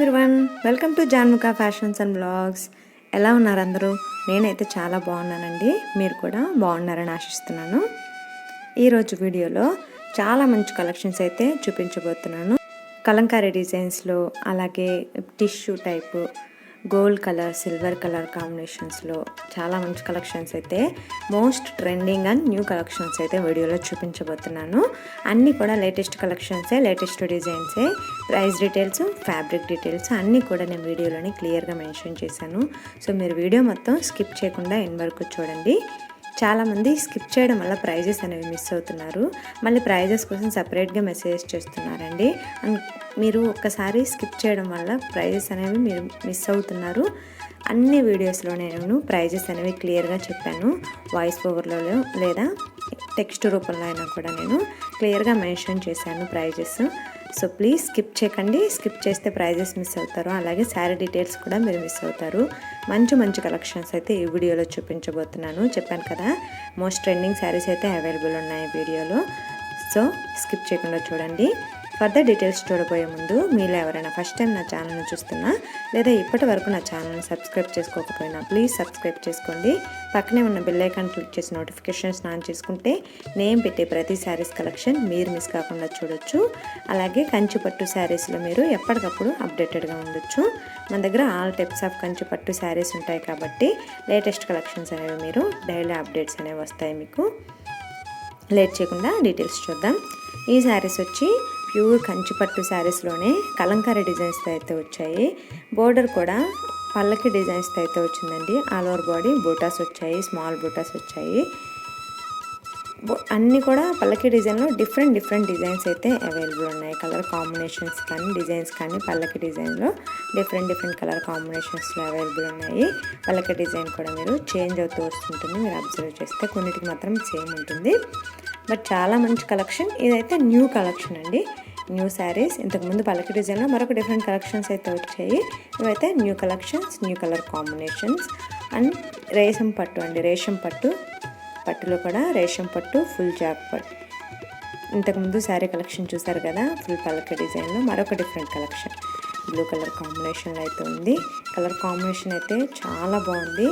Everyone, welcome to Janmukha fashions and blogs. ఎలా ఉన్నారు అందరూ? నేనైతే చాలా బాగున్నానండి. మీరు కూడా బాగున్నారని ఆశిస్తున్నాను. ఈరోజు వీడియోలో చాలా మంచి కలెక్షన్స్ అయితే చూపించబోతున్నాను. కలంకారీ డిజైన్స్లో, అలాగే tissue type, gold colour, silver colour కాంబినేషన్స్లో చాలా మంచి కలెక్షన్స్ అయితే, most trending and new collections అయితే వీడియోలో చూపించబోతున్నాను. అన్నీ కూడా లేటెస్ట్ కలెక్షన్సే, లేటెస్ట్ డిజైన్సే. ప్రైస్ డీటెయిల్స్, ఫ్యాబ్రిక్ డీటెయిల్స్ అన్నీ కూడా నేను వీడియోలోని క్లియర్గా మెన్షన్ చేశాను. సో మీరు వీడియో మొత్తం స్కిప్ చేయకుండా ఎండ్ వరకు చూడండి. చాలామంది స్కిప్ చేయడం వల్ల ప్రైజెస్ అనేవి మిస్ అవుతున్నారు. మళ్ళీ ప్రైజెస్ కోసం సపరేట్గా మెసేజ్ చేస్తున్నారండి. అండ్ మీరు ఒక్కసారి స్కిప్ చేయడం వల్ల ప్రైజెస్ అనేవి మీరు మిస్ అవుతున్నారు. అన్ని వీడియోస్లో నేను ప్రైజెస్ అనేవి క్లియర్గా చెప్పాను. వాయిస్ ఓవర్లో లేదా టెక్స్ట్ రూపంలో అయినా కూడా నేను క్లియర్గా మెన్షన్ చేశాను ప్రైజెస్. సో ప్లీజ్ స్కిప్ చేయకండి. స్కిప్ చేస్తే ప్రైజెస్ మిస్ అవుతారు, అలాగే శారీ డీటెయిల్స్ కూడా మీరు మిస్ అవుతారు. మంచి మంచి కలెక్షన్స్ అయితే ఈ వీడియోలో చూపించబోతున్నాను. చెప్పాను కదా, మోస్ట్ ట్రెండింగ్ శారీస్ అయితే అవైలబుల్ ఉన్నాయి వీడియోలో. సో స్కిప్ చేయకుండా చూడండి. ఫర్దర్ డీటెయిల్స్ చూడబోయే ముందు మీలో ఎవరైనా ఫస్ట్ టైం నా ఛానల్ని చూస్తున్నా, లేదా ఇప్పటి వరకు నా ఛానల్ని సబ్స్క్రైబ్ చేసుకోకపోయినా ప్లీజ్ సబ్స్క్రైబ్ చేసుకోండి. పక్కనే ఉన్న బెల్ ఐకాన్ క్లిక్ చేసి నోటిఫికేషన్స్ ఆన్ చేసుకుంటే నేను పెట్టే ప్రతి శారీస్ కలెక్షన్ మీరు మిస్ కాకుండా చూడొచ్చు. అలాగే కంచి పట్టు శారీస్లో మీరు ఎప్పటికప్పుడు అప్డేటెడ్గా ఉండొచ్చు. మన దగ్గర ఆల్ టైప్స్ ఆఫ్ కంచి పట్టు శారీస్ ఉంటాయి కాబట్టి లేటెస్ట్ కలెక్షన్స్ అనేవి మీరు డైలీ అప్డేట్స్ అనేవి వస్తాయి మీకు. లేట్ చేయకుండా డీటెయిల్స్ చూద్దాం. ఈ శారీస్ వచ్చి ప్యూర్ కంచి పట్టు శారీస్లోనే కలంకారీ డిజైన్స్తో అయితే వచ్చాయి. బోర్డర్ కూడా పల్లకి డిజైన్స్తో అయితే వచ్చిందండి. ఆల్ ఓవర్ బాడీ బూటాస్ వచ్చాయి, స్మాల్ బూటాస్ వచ్చాయి. అన్నీ కూడా పల్లకి డిజైన్లో డిఫరెంట్ డిజైన్స్ అయితే అవైలబుల్ ఉన్నాయి. కలర్ కాంబినేషన్స్ కానీ డిజైన్స్ కానీ పల్లకి డిజైన్లో డిఫరెంట్ కలర్ కాంబినేషన్స్లో అవైలబుల్ ఉన్నాయి. పల్లకి డిజైన్ కూడా మీరు చేంజ్ అవుతూ వస్తుంటుంది. మీరు అబ్జర్వ్ చేస్తే కొన్నిటికి మాత్రం సేమ్ ఉంటుంది. బట్ చాలా మంచి కలెక్షన్. ఇదైతే న్యూ కలెక్షన్ అండి, న్యూ శారీస్. ఇంతకుముందు పల్లకి డిజైన్లో మరొక డిఫరెంట్ కలెక్షన్స్ అయితే వచ్చాయి. ఇవైతే new collections, new colour combinations. And రేషం పట్టు అండి, రేషం పట్టులో కూడా రేషం పట్టు, ఫుల్ జాక్ పట్టు. ఇంతకుముందు శారీ కలెక్షన్ చూసారు కదా, ఫుల్ పల్లకి డిజైన్లో మరొక డిఫరెంట్ కలెక్షన్ బ్లూ కలర్ కాంబినేషన్లో అయితే ఉంది. కలర్ కాంబినేషన్ అయితే చాలా బాగుంది.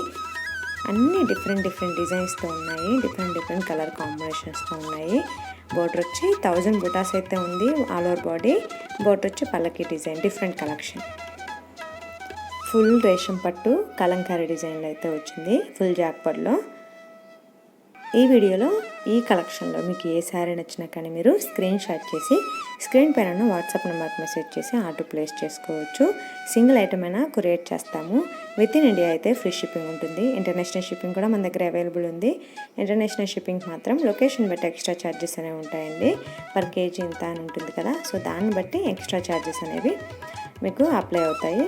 అన్నీ డిఫరెంట్ డిజైన్స్తో ఉన్నాయి, డిఫరెంట్ కలర్ కాంబినేషన్స్తో ఉన్నాయి. బోర్డర్ వచ్చి 1000 బుటాస్ అయితే ఉంది. ఆల్ ఓవర్ బాడీ బోర్డర్ వచ్చి పల్లకి డిజైన్, డిఫరెంట్ కలెక్షన్. ఫుల్ రేషం పట్టు కలంకారీ డిజైన్లో అయితే వచ్చింది, ఫుల్ జాక్పట్లో. ఈ వీడియోలో ఈ కలెక్షన్లో మీకు ఏ శారీ నచ్చినా కానీ మీరు స్క్రీన్ షాట్ చేసి స్క్రీన్ పైన వాట్సాప్ నెంబర్కి మెసేజ్ చేసి ఆర్డర్ ప్లేస్ చేసుకోవచ్చు. సింగిల్ ఐటమ్ అయినా కొరియర్ చేస్తాము. విత్ ఇన్ ఇండియా అయితే ఫ్రీ షిప్పింగ్ ఉంటుంది. ఇంటర్నేషనల్ షిప్పింగ్ కూడా మన దగ్గర అవైలబుల్ ఉంది. ఇంటర్నేషనల్ షిప్పింగ్ మాత్రం లొకేషన్ బట్టి ఎక్స్ట్రా ఛార్జెస్ అనేవి ఉంటాయండి. పర్ కేజీ ఇంత అని ఉంటుంది కదా, సో దాన్ని బట్టి ఎక్స్ట్రా ఛార్జెస్ అనేవి మీకు అప్లై అవుతాయి.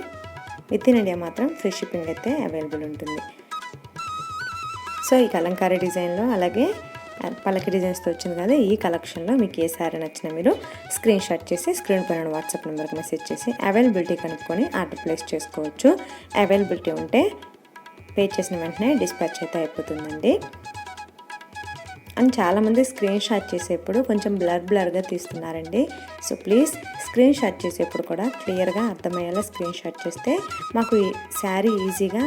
విత్ ఇన్ ఇండియా మాత్రం ఫ్రీ షిప్పింగ్ అయితే అవైలబుల్ ఉంటుంది. సో ఈ కలంకారీ డిజైన్లో అలాగే పల్లకి డిజైన్స్తో వచ్చింది కదా, ఈ కలెక్షన్లో మీకు ఏ శారీ నచ్చినా మీరు స్క్రీన్ షాట్ చేసి స్క్రీన్ పైన వాట్సాప్ నెంబర్కి మెసేజ్ చేసి అవైలబిలిటీ కనుక్కొని ఆర్డర్ ప్లేస్ చేసుకోవచ్చు. అవైలబిలిటీ ఉంటే పే చేసిన వెంటనే డిస్పాచ్ అయితే అయిపోతుందండి. అండ్ చాలామంది స్క్రీన్ షాట్ చేసేప్పుడు కొంచెం బ్లర్గా తీస్తున్నారండి. సో ప్లీజ్ స్క్రీన్ షాట్ చేసేప్పుడు కూడా క్లియర్గా అర్థమయ్యేలా స్క్రీన్ షాట్ చేస్తే మాకు ఈ శారీ ఈజీగా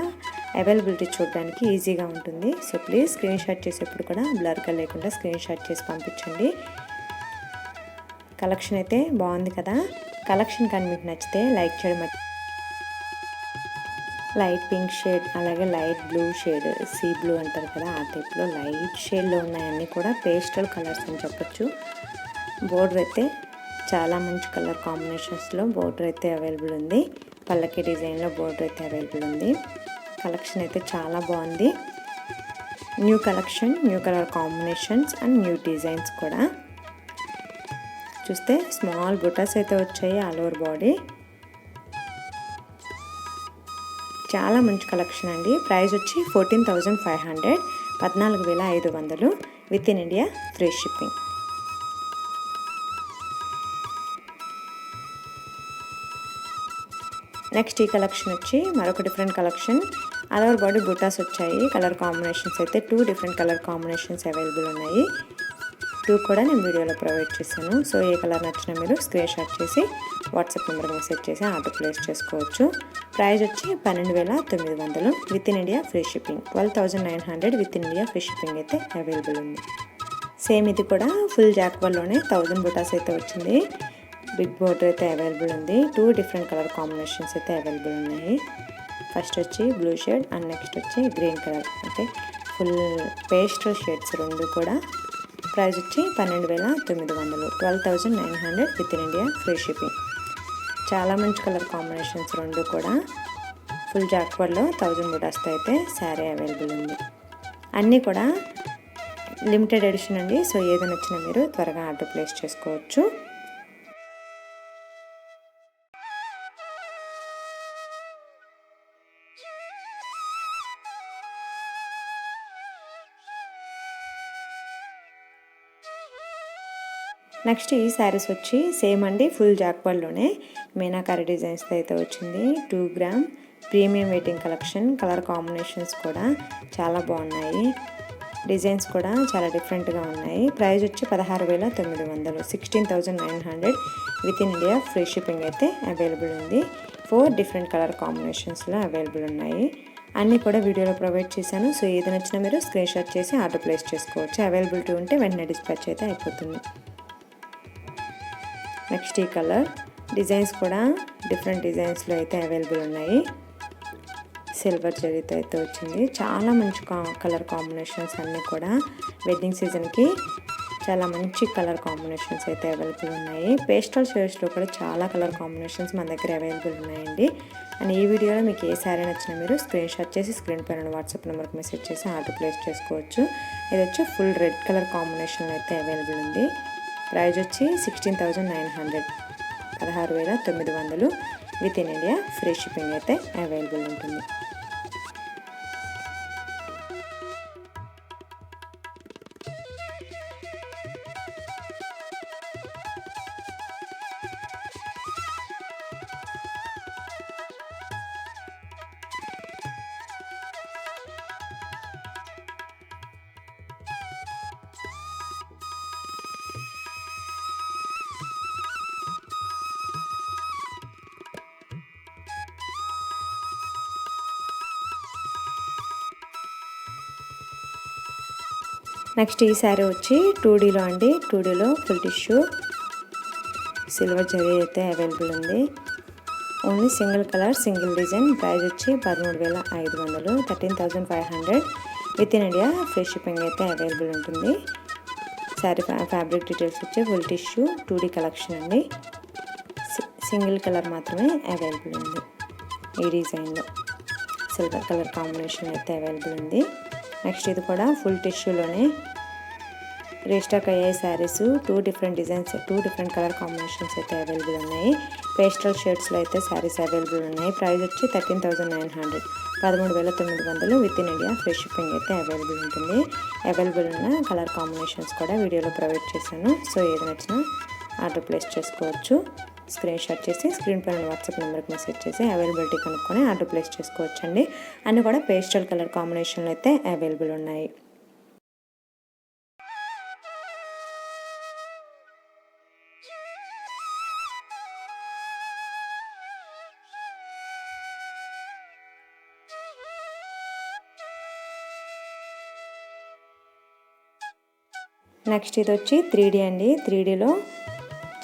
అవైలబిలిటీ చూడడానికి ఈజీగా ఉంటుంది. సో ప్లీజ్ స్క్రీన్ షాట్ చేసేప్పుడు కూడా బ్లర్గా లేకుండా స్క్రీన్ షాట్ చేసి పంపించండి. కలెక్షన్ అయితే బాగుంది కదా. కలెక్షన్ కానీ మీకు నచ్చితే లైక్ చేయడం, లైట్ పింక్ షేడ్ అలాగే light blue shade, sea blue అంటారు కదా, ఆ టైప్లో లైట్ షేడ్లో ఉన్నాయన్నీ కూడా పేస్టల్ కలర్స్ అని చెప్పొచ్చు. బోర్డర్ అయితే చాలా మంచి కలర్ కాంబినేషన్స్లో బోర్డర్ అయితే అవైలబుల్ ఉంది. పల్లకి డిజైన్లో బోర్డర్ అయితే అవైలబుల్ ఉంది. కలెక్షన్ అయితే చాలా బాగుంది. New collection, new colour combinations and new designs కూడా. చూస్తే స్మాల్ బుటాస్ అయితే వచ్చాయి ఆల్ ఓవర్ బాడీ. చాలా మంచి కలెక్షన్ అండి. ప్రైస్ వచ్చి 14,500, 14,500 with in India free shipping. Next ఈ కలెక్షన్ వచ్చి మరొక different collection. All over body butas వచ్చాయి. కలర్ కాంబినేషన్స్ అయితే 2 డిఫరెంట్ కలర్ కాంబినేషన్స్ అవైలబుల్ ఉన్నాయి. 2 షూ కూడా నేను వీడియోలో ప్రొవైడ్ చేశాను. సో ఏ కలర్ నచ్చినా మీరు స్క్రీన్ షాట్ చేసి వాట్సాప్ నెంబర్కి మెసేజ్ చేసి ఆర్డర్ ప్లేస్ చేసుకోవచ్చు. ప్రైస్ వచ్చి 12,900 with in India free shipping. 12,900 with in India free shipping అయితే అవైలబుల్ ఉంది. సేమ్ ఇది కూడా ఫుల్ జాక్వర్లోనే 1000 బుటాస్ అయితే వచ్చింది. బిగ్ బోర్డర్ అయితే అవైలబుల్ ఉంది. 2 డిఫరెంట్ కలర్ కాంబినేషన్స్ అయితే అవైలబుల్ ఉన్నాయి. ఫస్ట్ వచ్చి బ్లూ షేడ్ అండ్ నెక్స్ట్ వచ్చి గ్రీన్ కలర్, అంటే ఫుల్ పేస్టల్ షేడ్స్ రెండు కూడా. ప్రైస్ వచ్చి 12,900 12,900 with in India free shipping. చాలా మంచి కలర్ కాంబినేషన్స్ రెండు కూడా. ఫుల్ జాక్వర్డ్లో 1000 బుటాస్తో అయితే శారీ అవైలబుల్ ఉంది. అన్నీ కూడా లిమిటెడ్ ఎడిషన్ అండి. సో ఏది నచ్చినా మీరు త్వరగా ఆర్డర్ ప్లేస్ చేసుకోవచ్చు. నెక్స్ట్ ఈ శారీస్ వచ్చి సేమ్ అండి, ఫుల్ జాక్వర్డ్లోనే మీనాకారి డిజైన్స్తో అయితే వచ్చింది. 2 gram premium waiting collection. Colour combinations కూడా చాలా బాగున్నాయి. డిజైన్స్ కూడా చాలా డిఫరెంట్గా ఉన్నాయి. ప్రైస్ వచ్చి 16,900 16,900 with in India free shipping అయితే అవైలబుల్ ఉంది. 4 డిఫరెంట్ కలర్ కాంబినేషన్స్లో అవైలబుల్ ఉన్నాయి. అన్నీ కూడా వీడియోలో ప్రొవైడ్ చేశాను. సో ఏది నచ్చినా మీరు స్క్రీన్ షాట్ చేసి ఆర్డర్ ప్లేస్ చేసుకోవచ్చు. అవైలబిలిటీ ఉంటే వెంటనే డిస్పాచ్ అయితే అయిపోతుంది. నెక్స్ట్ ఈ కలర్ డిజైన్స్ కూడా డిఫరెంట్ డిజైన్స్లో అయితే అవైలబుల్ ఉన్నాయి. సిల్వర్ జరీతో అయితే వచ్చింది. చాలా మంచి కలర్ కాంబినేషన్స్ అన్నీ కూడా వెడ్డింగ్ సీజన్కి చాలా మంచి కలర్ కాంబినేషన్స్ అయితే అవైలబుల్ ఉన్నాయి. పేస్టల్ షేడ్స్లో కూడా చాలా కలర్ కాంబినేషన్స్ మన దగ్గర అవైలబుల్ ఉన్నాయండి. అండ్ ఈ వీడియోలో మీకు ఏ శారీ నచ్చినా మీరు స్క్రీన్ షాట్ చేసి స్క్రీన్ పైన వాట్సాప్ నెంబర్కి మెసేజ్ చేసి ఆర్డర్ ప్లేస్ చేసుకోవచ్చు. ఇది వచ్చి ఫుల్ రెడ్ కలర్ కాంబినేషన్లో అయితే అవైలబుల్ ఉంది. ప్రైజ్ వచ్చి 16,900 16,900 with in India free shipping అయితే అవైలబుల్ ఉంటుంది. నెక్స్ట్ ఈ శారీ వచ్చి 2Dలో అండి. 2Dలో ఫుల్ టిష్యూ సిల్వర్ జరీ అయితే అవైలబుల్ ఉంది. Only single colour single design. Price వచ్చి 13,500 13,500 with in India free shipping అయితే అవైలబుల్ ఉంటుంది. శారీ ఫ్యాబ్రిక్ డీటెయిల్స్ వచ్చి ఫుల్ టిష్యూ 2D కలెక్షన్ అండి. సింగిల్ కలర్ మాత్రమే అవైలబుల్ ఉంది. ఈ డిజైన్లో సిల్వర్ కలర్ కాంబినేషన్ అయితే అవైలబుల్ ఉంది. నెక్స్ట్ ఇది కూడా ఫుల్ టిష్యూలోనే రీస్టాక్ అయ్యాయి saris. 2 different designs 2 different colour combinations అయితే అవైలబుల్ ఉన్నాయి. పేస్టల్ షేడ్స్లో అయితే శారీస్ అవైలబుల్ ఉన్నాయి. ప్రైస్ వచ్చి 13,900 13,900 with in India free shipping అయితే అవైలబుల్ ఉంటుంది. అవైలబుల్ ఉన్న కలర్ కాంబినేషన్స్ కూడా వీడియోలో ప్రొవైడ్ చేశాను. సో ఏది నచ్చినా ఆర్డర్ ప్లేస్ చేసుకోవచ్చు. స్క్రీన్ షాట్ చేసి స్క్రీన్ పైన వాట్సాప్ నెంబర్కి మెసేజ్ చేసి అవైలబిలిటీ కనుక్కొని ఆర్డర్ ప్లేస్ చేసుకోవచ్చు అండి. అన్నీ కూడా పేస్టల్ కలర్ కాంబినేషన్లో అయితే అవైలబుల్ ఉన్నాయి. నెక్స్ట్ ఇది వచ్చి 3D అండి. 3Dలో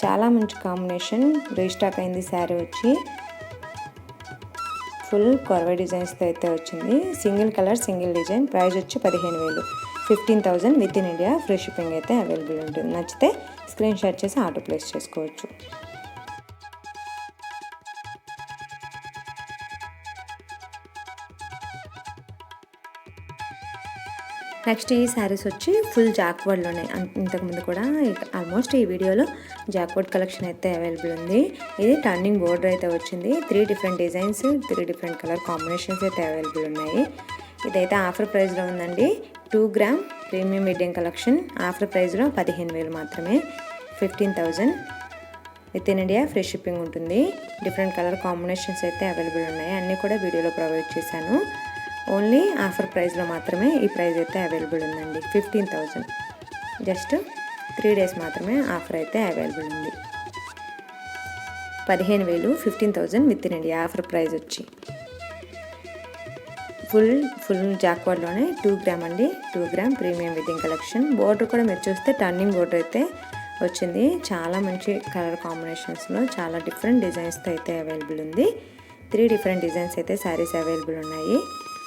చాలా మంచి కాంబినేషన్ రీస్టాక్ అయింది. శారీ వచ్చి ఫుల్ కొరవ డిజైన్స్తో అయితే వచ్చింది. Single colour single design. Price వచ్చి 15,000 15,000 with in India free shipping అయితే అవైలబుల్ ఉంటుంది. నచ్చితే స్క్రీన్ షాట్ చేసి ఆర్డర్ ప్లేస్ చేసుకోవచ్చు. నెక్స్ట్ ఈ శారీస్ వచ్చి ఫుల్ జాక్వర్డ్లోనే. ఇంతకుముందు కూడా ఆల్మోస్ట్ ఈ వీడియోలో జాక్వర్డ్ కలెక్షన్ అయితే అవైలబుల్ ఉంది. ఇది టర్నింగ్ బోర్డర్ అయితే వచ్చింది. 3 different designs 3 different colour combinations అయితే అవైలబుల్ ఉన్నాయి. ఇదైతే ఆఫర్ ప్రైస్లో ఉందండి. 2 gram premium wedding collection offer ప్రైస్లో 15,000 మాత్రమే. 15,000 with in India free shipping ఉంటుంది. డిఫరెంట్ కలర్ కాంబినేషన్స్ అయితే అవైలబుల్ ఉన్నాయి. అన్నీ కూడా వీడియోలో ప్రొవైడ్ చేశాను. ఓన్లీ ఆఫర్ ప్రైస్లో మాత్రమే ఈ ప్రైస్ అయితే అవైలబుల్ ఉందండి. 15,000 జస్ట్ 3 days మాత్రమే ఆఫర్ అయితే అవైలబుల్ ఉంది. 15,000 15,000 with in India offer price వచ్చి ఫుల్ జాక్వార్డ్లోనే 2 గ్రామ్ అండి. 2 gram premium wedding collection. Border కూడా మీరు చూస్తే టర్నింగ్ బోర్డర్ అయితే వచ్చింది. చాలా మంచి కలర్ కాంబినేషన్స్లో చాలా డిఫరెంట్ డిజైన్స్తో అయితే అవైలబుల్ ఉంది. 3 డిఫరెంట్ డిజైన్స్ అయితే శారీస్ అవైలబుల్ ఉన్నాయి.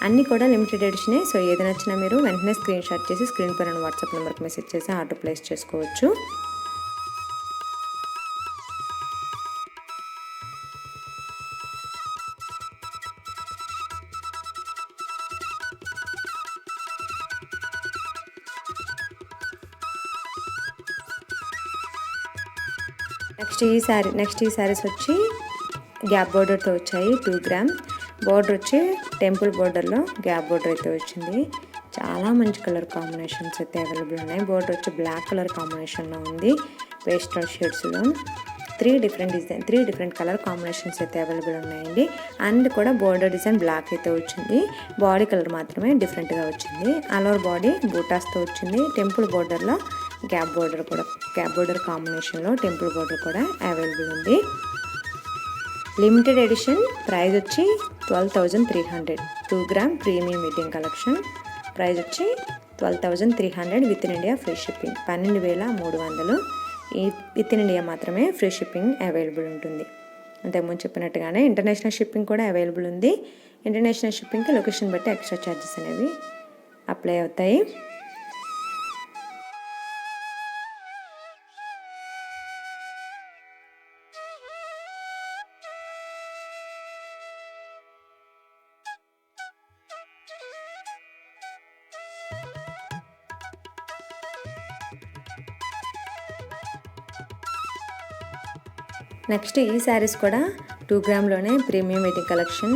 అన్నీ కూడా లిమిటెడ్ ఎడిషనే. సో ఏది నచ్చినా మీరు వెంటనే స్క్రీన్ షాట్ చేసి స్క్రీన్ పైన వాట్సాప్ నెంబర్కి మెసేజ్ చేసి ఆర్డర్ ప్లేస్ చేసుకోవచ్చు. నెక్స్ట్ ఈ శారీస్ వచ్చి గ్యాప్ బోర్డర్తో వచ్చాయి. 2 గ్రామ్ బోర్డర్ వచ్చి టెంపుల్ బోర్డర్లో గ్యాప్ బోర్డర్ అయితే వచ్చింది. చాలా మంచి కలర్ కాంబినేషన్స్ అయితే అవైలబుల్ ఉన్నాయి. బోర్డర్ వచ్చి బ్లాక్ కలర్ కాంబినేషన్లో ఉంది. పేస్టల్ షేడ్స్లో 3 డిఫరెంట్ కలర్ కాంబినేషన్స్ అయితే అవైలబుల్ ఉన్నాయండి. అండ్ కూడా బోర్డర్ డిజైన్ బ్లాక్ అయితే వచ్చింది. బాడీ కలర్ మాత్రమే డిఫరెంట్గా వచ్చింది. ఆల్ ఓవర్ బాడీ బూటాస్తో వచ్చింది. టెంపుల్ బోర్డర్లో గ్యాప్ బోర్డర్ కాంబినేషన్లో టెంపుల్ బోర్డర్ కూడా అవైలబుల్ ఉంది. Limited edition. ప్రైస్ వచ్చి 12,300. 2 gram premium wedding collection. Price వచ్చి 12,300 with in India free shipping. 12,300 ఈ విత్ ఇన్ ఇండియా మాత్రమే ఫ్రీ షిప్పింగ్ అవైలబుల్ ఉంటుంది. అంతకుముందు చెప్పినట్టుగానే ఇంటర్నేషనల్ షిప్పింగ్ కూడా అవైలబుల్ ఉంది. ఇంటర్నేషనల్ షిప్పింగ్కి లొకేషన్ బట్టి ఎక్స్ట్రా ఛార్జెస్ అనేవి అప్లై అవుతాయి. నెక్స్ట్ ఈ శారీస్ కూడా 2 గ్రామ్లోనే ప్రీమియం వెడ్డింగ్ కలెక్షన్.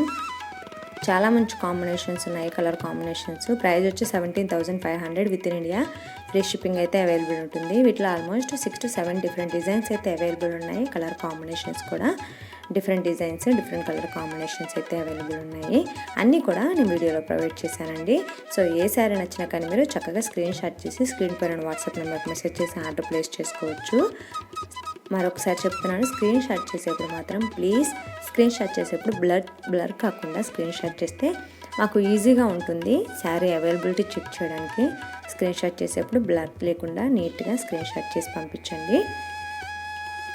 చాలా మంచి కాంబినేషన్స్ ఉన్నాయి, కలర్ కాంబినేషన్స్. ప్రైస్ వచ్చి 17,500 with in India free shipping అయితే అవైలబుల్ ఉంటుంది. వీటిలో ఆల్మోస్ట్ 6 to 7 డిఫరెంట్ డిజైన్స్ అయితే అవైలబుల్ ఉన్నాయి. కలర్ కాంబినేషన్స్ కూడా different designs, different colour combinations అయితే అవైలబుల్ ఉన్నాయి. అన్నీ కూడా నేను వీడియోలో ప్రొవైడ్ చేశానండి. సో ఏ శారీ నచ్చినా కానీ మీరు చక్కగా స్క్రీన్ షాట్ చేసి స్క్రీన్ పైన వాట్సాప్ నెంబర్కి మెసేజ్ చేసి ఆర్డర్ ప్లేస్ చేసుకోవచ్చు. మరొకసారి చెప్తున్నాను, స్క్రీన్ షాట్ చేసేప్పుడు మాత్రం ప్లీజ్ స్క్రీన్ షాట్ చేసేప్పుడు బ్లర్ కాకుండా స్క్రీన్ షాట్ చేస్తే మాకు ఈజీగా ఉంటుంది శారీ అవైలబిలిటీ చెక్ చేయడానికి. స్క్రీన్ షాట్ చేసేప్పుడు బ్లర్ లేకుండా నీట్గా స్క్రీన్ షాట్ చేసి పంపించండి.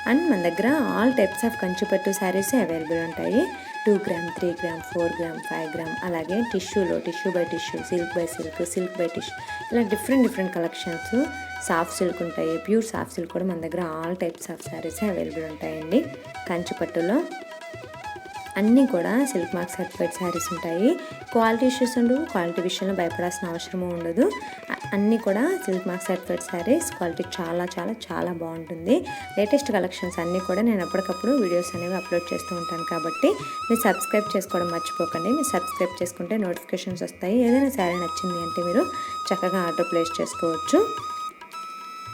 అండ్ మన దగ్గర all types of Kanchipattu saris available ఉంటాయి. 2 గ్రామ్, 3 గ్రామ్, 4 గ్రామ్, 5 గ్రామ్, అలాగే tissue by tissue, silk by silk, silk by tissue, ఇలా డిఫరెంట్ కలెక్షన్స్. సాఫ్ట్ సిల్క్ ఉంటాయి, ప్యూర్ సాఫ్ట్ సిల్క్ కూడా మన దగ్గర all types of saris available ఉంటాయండి. కంచిపట్టులో అన్నీ కూడా సిల్క్ మార్క్ సర్టిఫైడ్ శారీస్ ఉంటాయి. క్వాలిటీ ఇష్యూస్ ఉండవు, క్వాలిటీ విషయంలో భయపడాల్సిన అవసరము ఉండదు. అన్నీ కూడా silk mark certified saris. Quality చాలా చాలా చాలా బాగుంటుంది. లేటెస్ట్ కలెక్షన్స్ అన్నీ కూడా నేను అప్పటికప్పుడు వీడియోస్ అనేవి అప్లోడ్ చేస్తూ ఉంటాను కాబట్టి మీరు సబ్స్క్రైబ్ చేసుకోవడం మర్చిపోకండి. మీరు సబ్స్క్రైబ్ చేసుకుంటే నోటిఫికేషన్స్ వస్తాయి. ఏదైనా శారీ నచ్చింది అంటే మీరు చక్కగా ఆర్డర్ ప్లేస్ చేసుకోవచ్చు.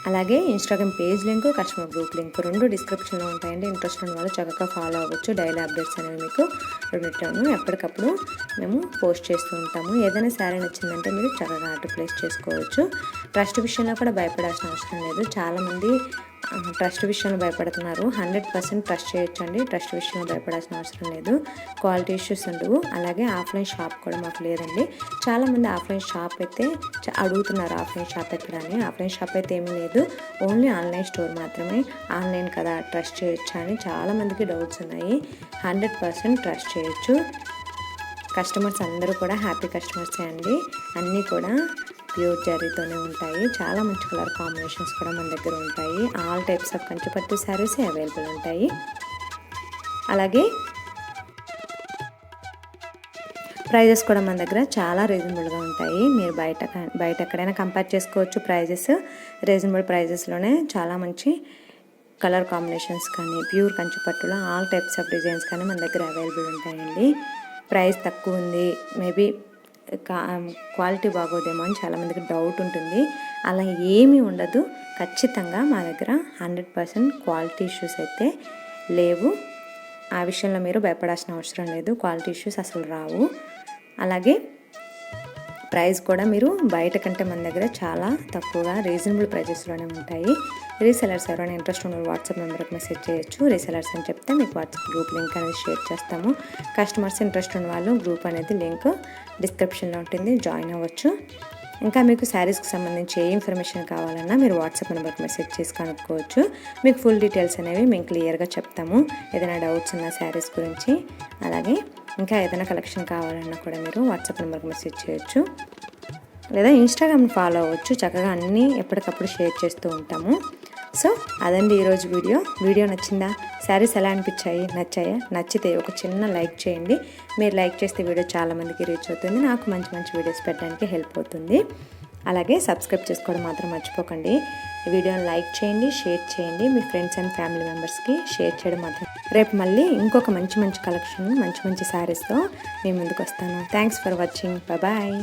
అలాగే Instagram page link, customer group link 2 డిస్క్రిప్షన్లో ఉంటాయండి. ఇంట్రెస్ట్ ఉన్న వాళ్ళు చక్కగా ఫాలో అవ్వచ్చు. డైలీ అప్డేట్స్ అనేవి మీకు రెండిట్లోనూ ఎప్పటికప్పుడు మేము పోస్ట్ చేస్తూ ఉంటాము. ఏదైనా శారీ నచ్చిందంటే మీరు చక్కగా ఆర్డర్ ప్లేస్ చేసుకోవచ్చు. ట్రస్ట్ విషయంలో కూడా భయపడాల్సిన అవసరం లేదు. చాలామంది ట్రస్ట్ విషయంలో భయపడుతున్నారు. 100% ట్రస్ట్ చేయొచ్చు అండి. ట్రస్ట్ విషయంలో భయపడాల్సిన అవసరం లేదు. క్వాలిటీ ఇష్యూస్ ఉండవు. అలాగే ఆఫ్లైన్ షాప్ కూడా మాకు లేదండి. చాలామంది ఆఫ్లైన్ షాప్ అయితే అడుగుతున్నారు, ఆఫ్లైన్ షాప్ ఎక్కడని. ఆఫ్లైన్ షాప్ అయితే ఏమీ లేదు, ఓన్లీ ఆన్లైన్ స్టోర్ మాత్రమే. ఆన్లైన్ కదా ట్రస్ట్ చేయొచ్చా అని చాలామందికి డౌట్స్ ఉన్నాయి. 100% ట్రస్ట్ చేయొచ్చు. కస్టమర్స్ అందరూ కూడా హ్యాపీ కస్టమర్సే అండి. అన్నీ కూడా ప్యూర్ జరీతోనే ఉంటాయి. చాలా మంచి కలర్ కాంబినేషన్స్ కూడా మన దగ్గర ఉంటాయి. All types of Kanchipattu saris available ఉంటాయి. అలాగే ప్రైజెస్ కూడా మన దగ్గర చాలా రీజనబుల్గా ఉంటాయి. మీరు బయట ఎక్కడైనా కంపేర్ చేసుకోవచ్చు. ప్రైజెస్ రీజనబుల్ ప్రైజెస్లోనే చాలా మంచి కలర్ కాంబినేషన్స్ కానీ ప్యూర్ కంచిపట్టులో ఆల్ టైప్స్ ఆఫ్ డిజైన్స్ కానీ మన దగ్గర అవైలబుల్ ఉంటాయండి. ప్రైస్ తక్కువ ఉంది, మేబీ క్వాలిటీ బాగోదేమో అని చాలామందికి డౌట్ ఉంటుంది. అలా ఏమీ ఉండదు. ఖచ్చితంగా మా దగ్గర 100% క్వాలిటీ ఇష్యూస్ అయితే లేవు. ఆ విషయంలో మీరు భయపడాల్సిన అవసరం లేదు. క్వాలిటీ ఇష్యూస్ అసలు రావు. అలాగే ప్రైస్ కూడా మీరు బయట కంటే మన దగ్గర చాలా తక్కువగా రీజనబుల్ ప్రైజెస్లోనే ఉంటాయి. రీసెలర్స్ ఎవరైనా ఇంట్రెస్ట్ ఉన్న వాట్సాప్ నెంబర్కి మెసేజ్ చేయొచ్చు. రీసెలర్స్ అని చెప్తే మీకు వాట్సాప్ గ్రూప్ లింక్ అనేది షేర్ చేస్తాము. కస్టమర్స్ ఇంట్రెస్ట్ ఉన్న వాళ్ళు గ్రూప్ అనేది లింక్ డిస్క్రిప్షన్లో ఉంటుంది, జాయిన్ అవ్వచ్చు. ఇంకా మీకు శారీస్కి సంబంధించి ఏ ఇన్ఫర్మేషన్ కావాలన్నా మీరు వాట్సాప్ నెంబర్కి మెసేజ్ చేసి కనుక్కోవచ్చు. మీకు ఫుల్ డీటెయిల్స్ అనేవి మేము క్లియర్గా చెప్తాము. ఏదైనా డౌట్స్ ఉన్న శారీస్ గురించి, అలాగే ఇంకా ఏదైనా కలెక్షన్ కావాలన్నా కూడా మీరు వాట్సాప్ నెంబర్కి మెసేజ్ చేయొచ్చు, లేదా ఇన్స్టాగ్రామ్ని ఫాలో అవ్వచ్చు. చక్కగా అన్నీ ఎప్పటికప్పుడు షేర్ చేస్తూ ఉంటాము. సో అదండి ఈరోజు వీడియో నచ్చిందా? శారీస్ ఎలా అనిపించాయి? నచ్చాయా? నచ్చితే ఒక చిన్న లైక్ చేయండి. మీరు లైక్ చేస్తే వీడియో చాలామందికి రీచ్ అవుతుంది, నాకు మంచి మంచి వీడియోస్ పెట్టడానికి హెల్ప్ అవుతుంది. అలాగే సబ్స్క్రైబ్ చేసుకోవడం మాత్రం మర్చిపోకండి. వీడియోని లైక్ చేయండి, షేర్ చేయండి, మీ ఫ్రెండ్స్ అండ్ ఫ్యామిలీ మెంబర్స్కి షేర్ చేయడం మాత్రం. రేపు మళ్ళీ ఇంకొక మంచి మంచి కలెక్షన్, మంచి మంచి శారీస్తో మీ ముందుకు వస్తాను. Thanks for watching. బాయ్.